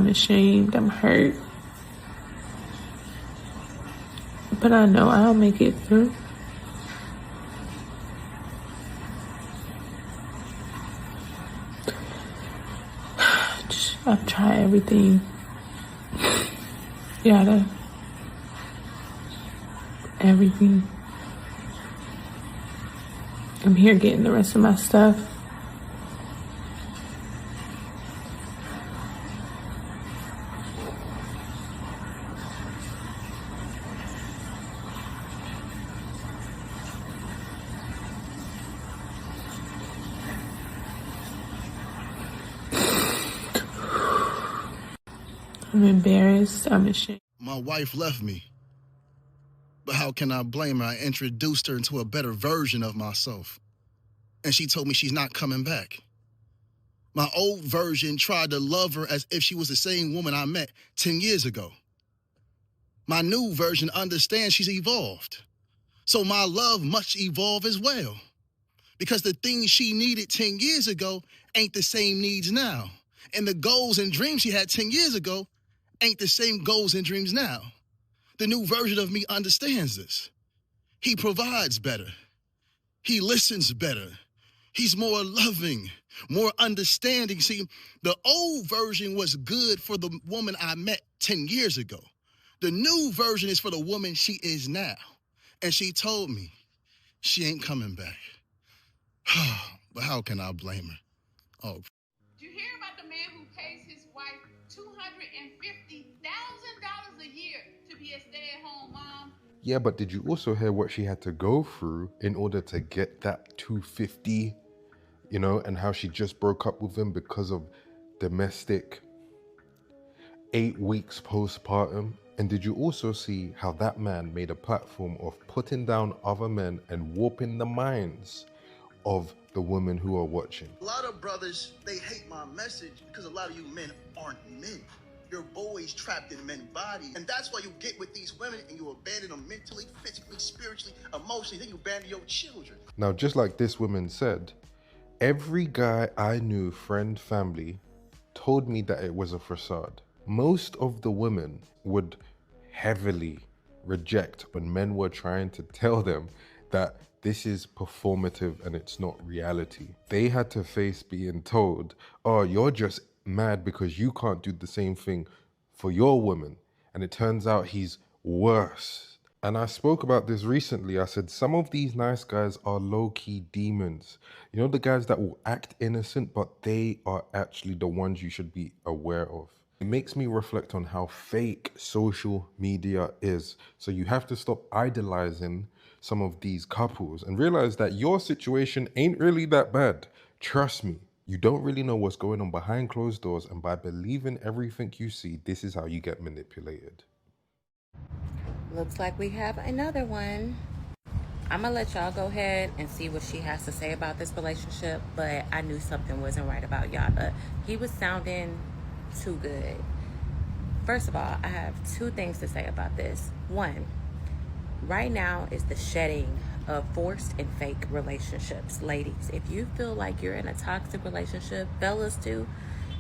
I'm ashamed. I'm hurt. But I know I'll make it through. I've tried everything. Everything. I'm here getting the rest of my stuff. I'm embarrassed. I'm ashamed. My wife left me. But how can I blame her? I introduced her into a better version of myself. And she told me she's not coming back. My old version tried to love her as if she was the same woman I met 10 years ago. My new version understands she's evolved. So my love must evolve as well. Because the things she needed 10 years ago ain't the same needs now. And the goals and dreams she had 10 years ago ain't the same goals and dreams now. The new version of me understands this. He provides better. He listens better. He's more loving, more understanding. See, the old version was good for the woman I met 10 years ago. The new version is for the woman she is now. And she told me she ain't coming back. But how can I blame her? Oh. Did you hear about the man who pays his wife $250,000 a year to be a stay-at-home mom? Yeah, but did you also hear what she had to go through in order to get that 250, and how she just broke up with him because of domestic, 8 weeks postpartum? And did you also see how that man made a platform of putting down other men and warping the minds of the women who are watching? A lot of brothers, they hate my message because a lot of you men aren't men. You're boys trapped in men's bodies. And that's why you get with these women and you abandon them mentally, physically, spiritually, emotionally. Then you abandon your children. Now, just like this woman said, every guy I knew, friend, family, told me that it was a facade. Most of the women would heavily reject when men were trying to tell them that this is performative and it's not reality. They had to face being told, oh, you're just mad because you can't do the same thing for your woman. And it turns out he's worse. And I spoke about this recently. I said, some of these nice guys are low-key demons. You know, the guys that will act innocent, but they are actually the ones you should be aware of. It makes me reflect on how fake social media is. So you have to stop idolizing some of these couples and realize that your situation ain't really that bad. Trust me, you don't really know what's going on behind closed doors, and by believing everything you see, this is how you get manipulated. Looks like we have another one. I'm gonna let y'all go ahead and see what she has to say about this relationship, but I knew something wasn't right about Yada. He was sounding too good. First of all, I have 2 things to say about this. 1, right now is the shedding of forced and fake relationships. Ladies, if you feel like you're in a toxic relationship, fellas too,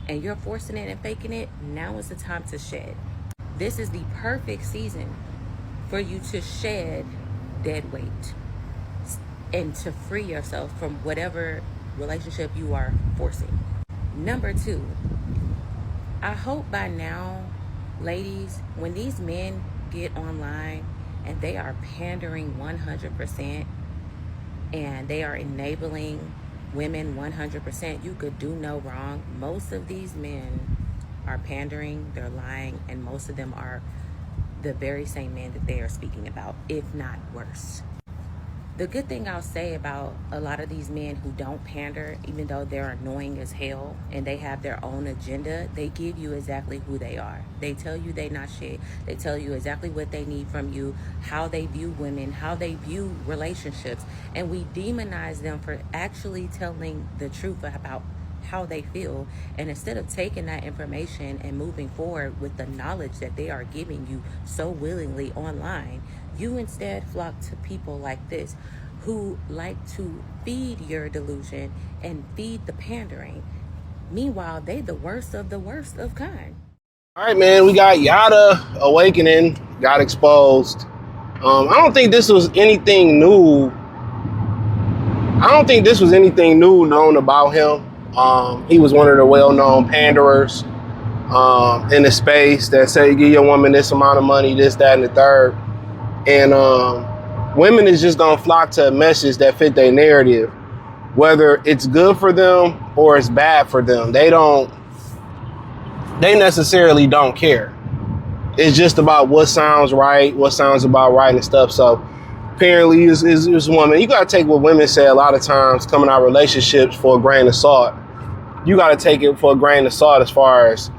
and you're forcing it and faking it, now is the time to shed. This is the perfect season for you to shed dead weight and to free yourself from whatever relationship you are forcing. Number 2, I hope by now, ladies, when these men get online and they are pandering 100% and they are enabling women 100%, you could do no wrong. Most of these men are pandering, they're lying, and most of them are the very same men that they are speaking about, if not worse. The good thing I'll say about a lot of these men who don't pander, even though they're annoying as hell and they have their own agenda, they give you exactly who they are. They tell you they not shit. They tell you exactly what they need from you, how they view women, how they view relationships. And we demonize them for actually telling the truth about how they feel. And instead of taking that information and moving forward with the knowledge that they are giving you so willingly online, you instead flock to people like this who like to feed your delusion and feed the pandering. Meanwhile, they the worst of kind. All right, man, we got Yada awakening, got exposed. I don't think this was anything new. I don't think this was anything new known about him. He was one of the well-known panderers in the space that say, give your woman this amount of money, this, that, and the third. And women is just gonna flock to a message that fit their narrative, whether it's good for them or it's bad for them. They necessarily don't care. It's just about what sounds right, what sounds about right and stuff. So apparently is woman. You gotta take what women say a lot of times coming out of relationships for a grain of salt. You gotta take it for a grain of salt as far as,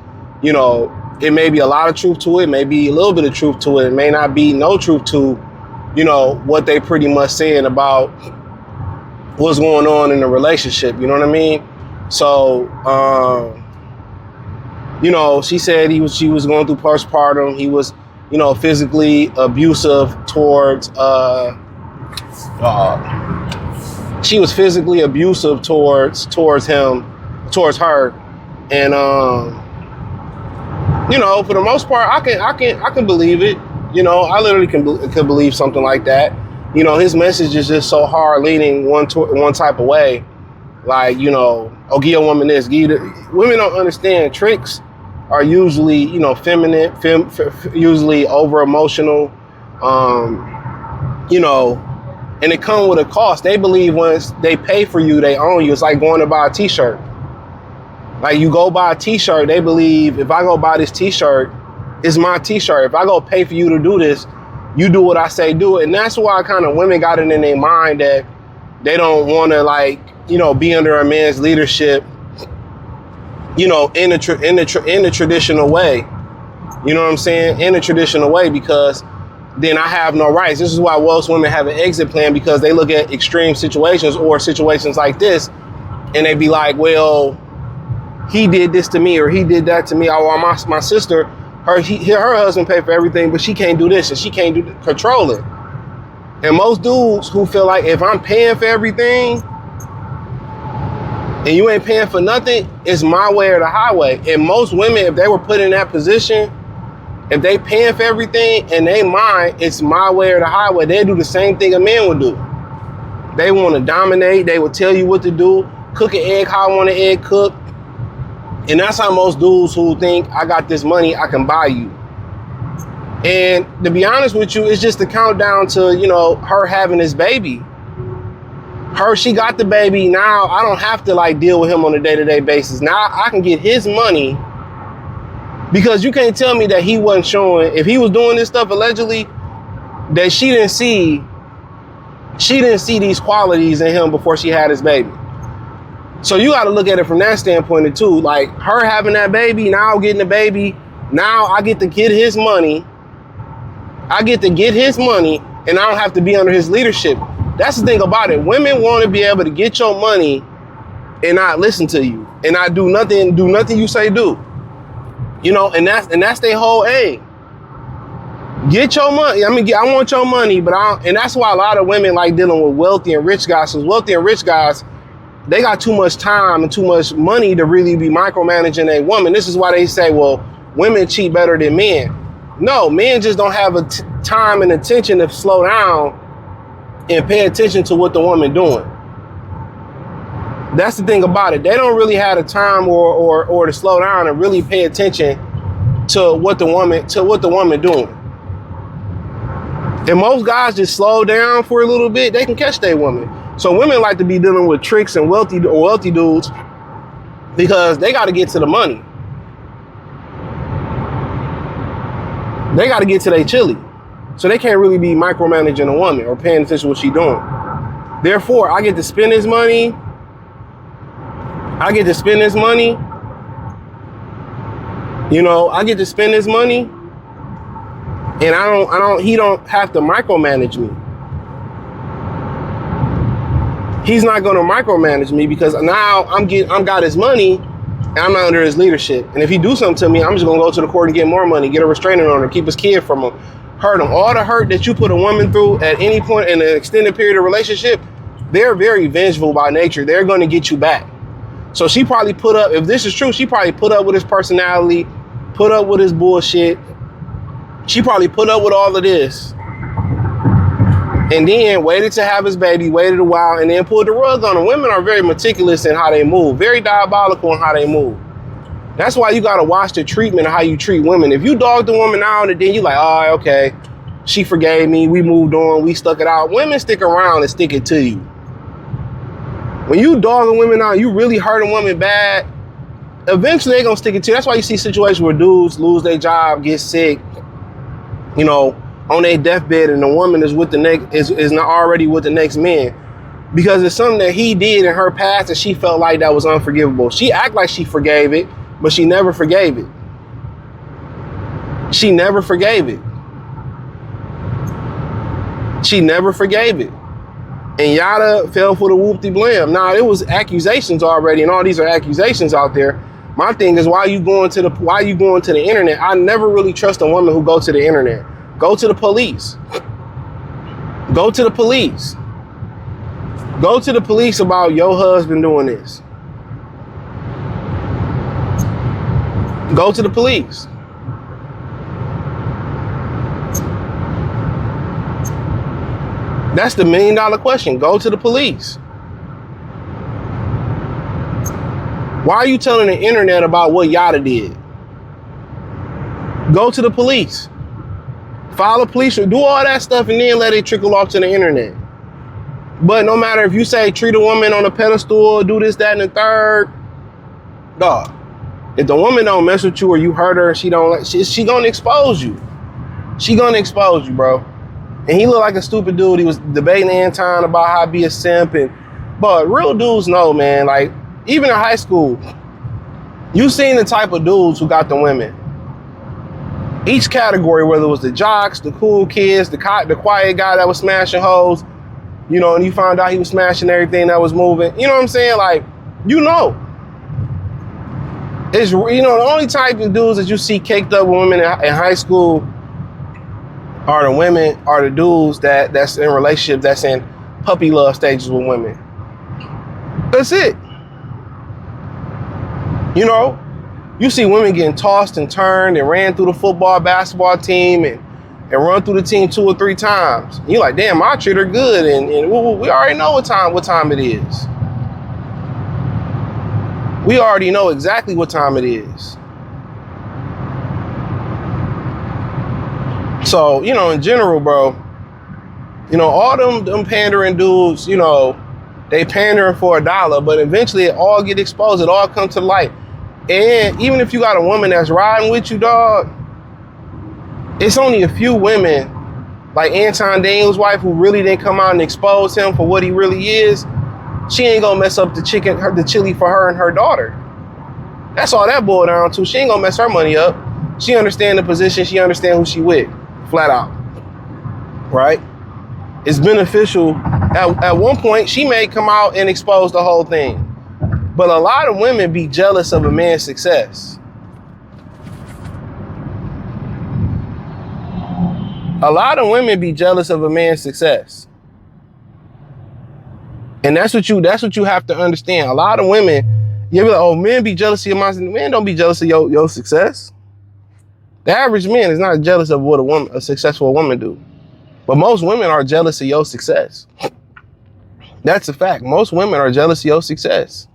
you know, it may be a lot of truth to it, may be a little bit of truth to it, it may not be no truth to, you know, what they pretty much saying about what's going on in the relationship, you know what I mean? So you know, she said she was going through postpartum. He was, you know, physically abusive towards she was physically abusive towards her. And you know, for the most part, I can believe it. You know, I literally can believe something like that. You know, his message is just so hard leaning one type of way. Like, you know, oh, give your woman this. Women don't understand tricks are usually, you know, feminine, usually over emotional, you know, and it come with a cost. They believe once they pay for you, they own you. It's like going to buy a t-shirt. Like you go buy a t-shirt, they believe if I go buy this t-shirt, it's my t-shirt. If I go pay for you to do this, you do what I say do it. And that's why kind of women got it in their mind that they don't want to, like, you know, be under a man's leadership, you know, in the traditional way. You know what I'm saying? In a traditional way, because then I have no rights. This is why most women have an exit plan, because they look at extreme situations or situations like this and they be like, well, he did this to me or he did that to me. Oh, my sister, her husband paid for everything, but she can't do this and she can't control it. And most dudes who feel like if I'm paying for everything and you ain't paying for nothing, it's my way or the highway. And most women, if they were put in that position, if they paying for everything and they mind, it's my way or the highway, they do the same thing a man would do. They want to dominate. They will tell you what to do. Cook an egg how I want an egg cooked. And that's how most dudes who think I got this money, I can buy you. And to be honest with you, it's just the countdown to, you know, her having this baby. She got the baby. Now I don't have to like deal with him on a day-to-day basis. Now I can get his money, because you can't tell me that he wasn't showing, if he was doing this stuff allegedly, that she didn't see these qualities in him before she had his baby. So you got to look at it from that standpoint too. Like her having that baby, now getting the baby, now I get to get his money. And I don't have to be under his leadership. That's the thing about it. Women want to be able to get your money and not listen to you and not do nothing you say do. You know, and that's their whole aim. Get your money. I mean, I want your money, and that's why a lot of women like dealing with wealthy and rich guys. Because wealthy and rich guys, they got too much time and too much money to really be micromanaging a woman. This is why they say, well, women cheat better than men. No, men just don't have time and attention to slow down and pay attention to what the woman doing. That's the thing about it. They don't really have the time or to slow down and really pay attention to what the woman doing. And most guys just slow down for a little bit, they can catch their woman. So women like to be dealing with tricks and wealthy dudes because they got to get to the money. They got to get to their chili. So they can't really be micromanaging a woman or paying attention to what she's doing. Therefore, I get to spend this money. You know, I get to spend this money, and he don't have to micromanage me. He's not going to micromanage me because now I'm got his money and I'm not under his leadership. And if he do something to me, I'm just going to go to the court and get more money, get a restraining order, keep his kid from him, hurt him. All the hurt that you put a woman through at any point in an extended period of relationship, they're very vengeful by nature. They're going to get you back. So she probably put up, if this is true, she probably put up with his personality put up with his bullshit. She probably put up with all of this. And then waited to have his baby, waited a while, and then pulled the rug on him. Women are very meticulous in how they move, very diabolical in how they move. That's why you gotta watch the treatment of how you treat women. If you dog the woman out and then you like, oh, okay, she forgave me, we moved on, we stuck it out. Women stick around and stick it to you. When you dogging women out, you really hurt a woman bad, eventually they're gonna stick it to you. That's why you see situations where dudes lose their job, get sick, you know, on their deathbed, and the woman is with the next is not already with the next man, because it's something that he did in her past and she felt like that was unforgivable. She act like she forgave it, but she never forgave it. She never forgave it. She never forgave it. And Yada fell for the whoop-de-blam. Now, it was accusations already, and all these are accusations out there. My thing is, why you going to the internet? I never really trust a woman who go to the internet. Go to the police. Go to the police. Go to the police about your husband doing this. Go to the police. That's the $1 million question. Go to the police. Why are you telling the internet about what Yada did? Go to the police. File a police, do all that stuff, and then let it trickle off to the internet. But no matter if you say treat a woman on a pedestal, do this, that, and the third, dog. If the woman don't mess with you or you hurt her, she gonna expose you. She gonna expose you, bro. And he looked like a stupid dude. He was debating Anton about how to be a simp, but real dudes know, man. Like, even in high school, you seen the type of dudes who got the women. Each category, whether it was the jocks, the cool kids, the quiet guy that was smashing hoes, you know, and you found out he was smashing everything that was moving. You know what I'm saying? Like, you know. It's, you know, the only type of dudes that you see caked up with women in high school are the dudes that's in relationships, that's in puppy love stages with women. That's it. You know? You see women getting tossed and turned and ran through the football, basketball team and run through the team 2 or 3 times. And you're like, damn, I treat her good. And we already know what time it is. We already know exactly what time it is. So, you know, in general, bro, you know, all them pandering dudes, you know, they pandering for $1, but eventually it all get exposed. It all comes to light. And even if you got a woman that's riding with you, dog, it's only a few women, like Anton Daniels' wife, who really didn't come out and expose him for what he really is. She ain't gonna mess up the chili for her and her daughter. That's all that boiled down to. She ain't gonna mess her money up. She understand the position. She understand who she with, flat out. Right? It's beneficial. At one point, she may come out and expose the whole thing. But a lot of women be jealous of a man's success. A lot of women be jealous of a man's success. And that's what you have to understand. A lot of women, you be like, oh, men be jealous of your man. Men don't be jealous of your success. The average man is not jealous of what a successful woman do. But most women are jealous of your success. That's a fact. Most women are jealous of your success.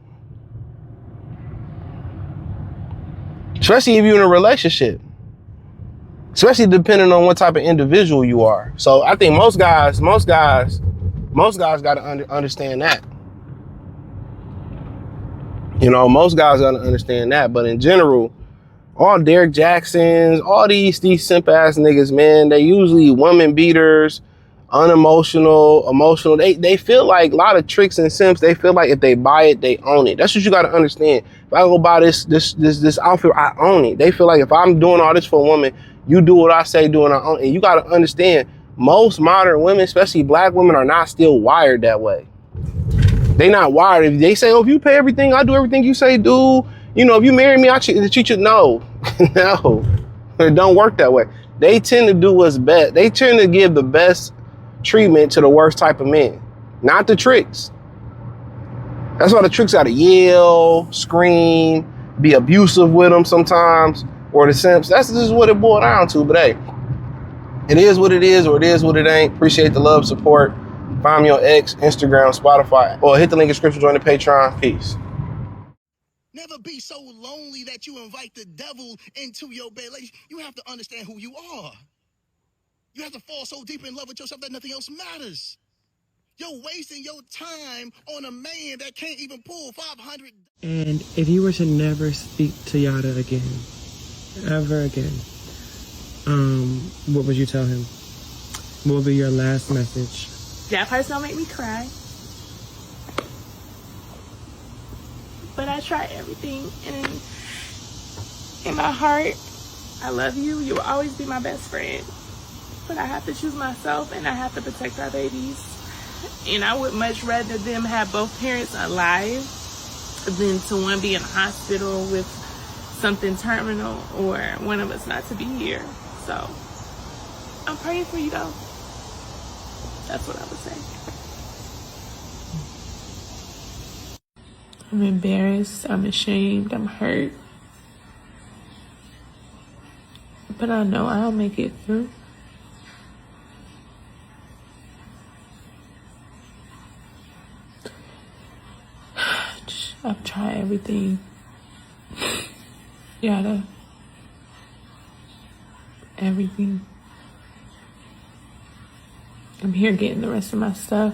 Especially if you're in a relationship. Especially depending on what type of individual you are. So I think most guys got to understand that. You know, most guys got to understand that. But in general, all Derek Jacksons, all these simp ass niggas, man, they usually woman beaters, unemotional, emotional. They feel like a lot of tricks and simps. They feel like if they buy it, they own it. That's what you got to understand. If I go buy this outfit, I own it. They feel like if I'm doing all this for a woman, you do what I say, do and I own it. And you got to understand, most modern women, especially black women, are not still wired that way. They not wired. If they say, oh, if you pay everything, I do everything you say do. You know, if you marry me, I treat you. No, no, it don't work that way. They tend to do what's best. They tend to give the best treatment to the worst type of men, not the tricks. That's why the tricks gotta yell, scream, be abusive with them sometimes. or the simps. That's just what it boiled down to. But hey, it is what it is, or it is what it ain't. Appreciate the love, support. Find me on X, Instagram, Spotify, or hit the link in the description, join the Patreon. Peace. Never be so lonely that you invite the devil into your bed. Ladies, you have to understand who you are. You have to fall so deep in love with yourself that nothing else matters. You're wasting your time on a man that can't even pull 500. And if you were to never speak to Yada again, ever again, what would you tell him? What would be your last message? That part's gonna make me cry. But I try everything, and in my heart, I love you. You will always be my best friend. But I have to choose myself, and I have to protect our babies. And I would much rather them have both parents alive than to one be in a hospital with something terminal, or one of us not to be here. So I'm praying for you, though. That's what I would say. I'm embarrassed, I'm ashamed, I'm hurt. But I know I'll make it through. I've tried everything. Yada. Everything. I'm here getting the rest of my stuff.